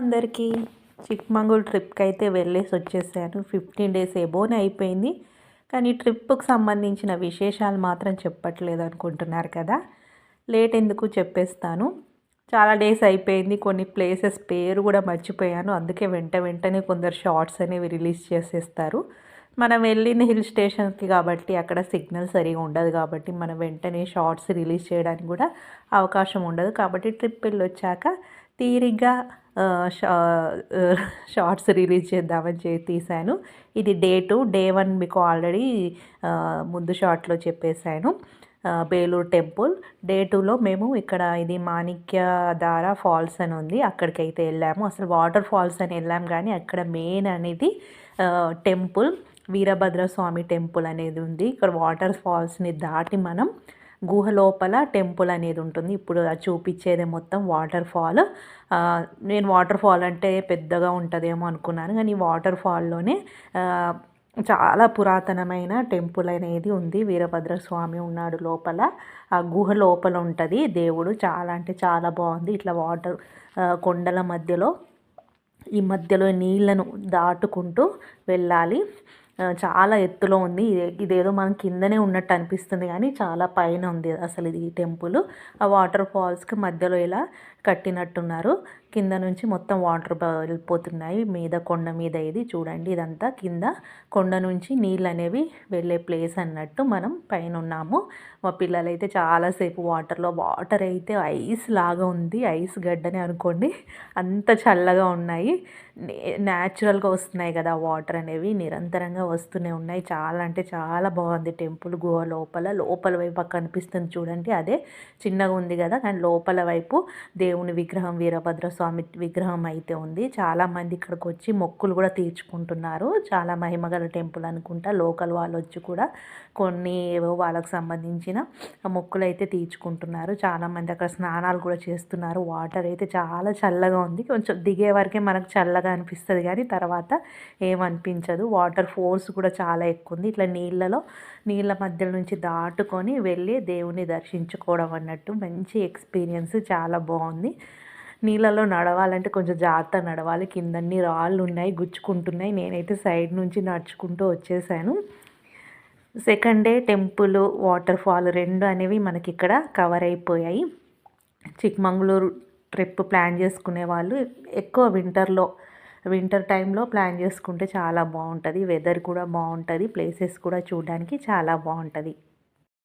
అందరికీ చిక్మంగళూరు ట్రిప్కి అయితే వెళ్ళేసి వచ్చేసాను. 15 డేస్ ఎబోనే అయిపోయింది. కానీ ట్రిప్కి సంబంధించిన విశేషాలు మాత్రం చెప్పట్లేదు అనుకుంటున్నారు కదా. లేట్ ఎందుకు చెప్పేస్తాను. చాలా డేస్ అయిపోయింది. కొన్ని ప్లేసెస్ పేరు కూడా మర్చిపోయాను. అందుకే వెంటనే కొందరు షార్ట్స్ అనేవి రిలీజ్ చేసేస్తారు. మనం వెళ్ళిన హిల్ స్టేషన్కి కాబట్టి అక్కడ సిగ్నల్ సరిగా ఉండదు కాబట్టి మనం వెంటనే షార్ట్స్ రిలీజ్ చేయడానికి కూడా అవకాశం ఉండదు. కాబట్టి ట్రిప్ వెళ్ళొచ్చాక తీరిగ్గా షార్ట్స్ రిలీజ్ చేద్దామని తీశాను. ఇది డే 2. డే 1 మీకు ఆల్రెడీ ముందు షార్ట్లో చెప్పేశాను. బేలూరు టెంపుల్. డే 2లో మేము ఇక్కడ ఇది మాణిక్యధార ఫాల్స్ అని ఉంది, అక్కడికైతే వెళ్ళాము. అసలు వాటర్ ఫాల్స్ అని వెళ్ళాం కానీ అక్కడ మెయిన్ అనేది టెంపుల్ వీరభద్రస్వామి టెంపుల్ అనేది ఉంది. ఇక్కడ వాటర్ ఫాల్స్ని దాటి మనం గుహ లోపల టెంపుల్ అనేది ఉంటుంది. ఇప్పుడు అది చూపించేది మొత్తం వాటర్ ఫాల్. నేను వాటర్ ఫాల్ అంటే పెద్దగా ఉంటుందేమో అనుకున్నాను, కానీ వాటర్ ఫాల్లోనే చాలా పురాతనమైన టెంపుల్ అనేది ఉంది. వీరభద్రస్వామి ఉన్నాడు లోపల, ఆ గుహ లోపల ఉంటుంది దేవుడు. చాలా అంటే చాలా బాగుంది. ఇట్లా వాటర్ కొండల మధ్యలో, ఈ మధ్యలో నీళ్లను దాటుకుంటూ వెళ్ళాలి. చాలా ఎత్తులో ఉంది. ఇదేదో మనం కిందనే ఉన్నట్టు అనిపిస్తుంది కానీ చాలా పైన ఉంది అసలు ఇది టెంపుల్. ఆ వాటర్ ఫాల్స్కి మధ్యలో ఇలా కట్టినట్టున్నారు. కింద నుంచి మొత్తం వాటర్ వెళ్ళిపోతున్నాయి మీద కొండ మీద. ఇది చూడండి, ఇదంతా కింద కొండ నుంచి నీళ్ళు అనేవి వెళ్ళే ప్లేస్ అన్నట్టు. మనం పైన ఉన్నాము. మా పిల్లలైతే చాలాసేపు వాటర్ అయితే ఐస్ లాగా ఉంది, ఐస్ గడ్డనే అనుకోండి, అంత చల్లగా ఉన్నాయి. న్యాచురల్గా వస్తున్నాయి కదా వాటర్ అనేవి, నిరంతరంగా వస్తూనే ఉన్నాయి. చాలా అంటే చాలా బాగుంది టెంపుల్. గుహ లోపల వైపు కనిపిస్తుంది చూడండి, అదే చిన్నగా ఉంది కదా, కానీ లోపల వైపు దేవుని విగ్రహం, వీరభద్రస్వామి విగ్రహం అయితే ఉంది. చాలామంది ఇక్కడికి వచ్చి మొక్కులు కూడా తీర్చుకుంటున్నారు. చాలా మహిమగల టెంపుల్ అనుకుంటా. లోకల్ వాళ్ళు వచ్చి కూడా కొన్ని ఏవో వాళ్ళకు సంబంధించిన మొక్కులు అయితే తీర్చుకుంటున్నారు. చాలామంది అక్కడ స్నానాలు కూడా చేస్తున్నారు. వాటర్ అయితే చాలా చల్లగా ఉంది. కొంచెం దిగే వరకే మనకు చల్లగా అనిపిస్తుంది కానీ తర్వాత ఏమనిపించదు. వాటర్ ఫోర్స్ కూడా చాలా ఎక్కువ ఉంది. ఇట్లా నీళ్ళ మధ్య నుంచి దాటుకొని వెళ్ళి దేవుని దర్శించుకోవడం అన్నట్టు మంచి ఎక్స్పీరియన్స్, చాలా బాగుంది. నీళ్ళలో నడవాలంటే కొంచెం జాగ్రత్త నడవాలి. కిందన్నీ రాళ్ళు ఉన్నాయి, గుచ్చుకుంటున్నాయి. నేనైతే సైడ్ నుంచి నడుచుకుంటూ వచ్చేసాను. Second day temple, water fall రెండు అనేవి మనకి ఇక్కడ కవర్ అయిపోయాయి. చిక్మంగళూరు ట్రిప్ ప్లాన్ చేసుకునే వాళ్ళు ఎక్కువ వింటర్ టైంలో ప్లాన్ చేసుకుంటే చాలా బాగుంటుంది. వెదర్ కూడా బాగుంటుంది, ప్లేసెస్ కూడా చూడడానికి చాలా బాగుంటుంది.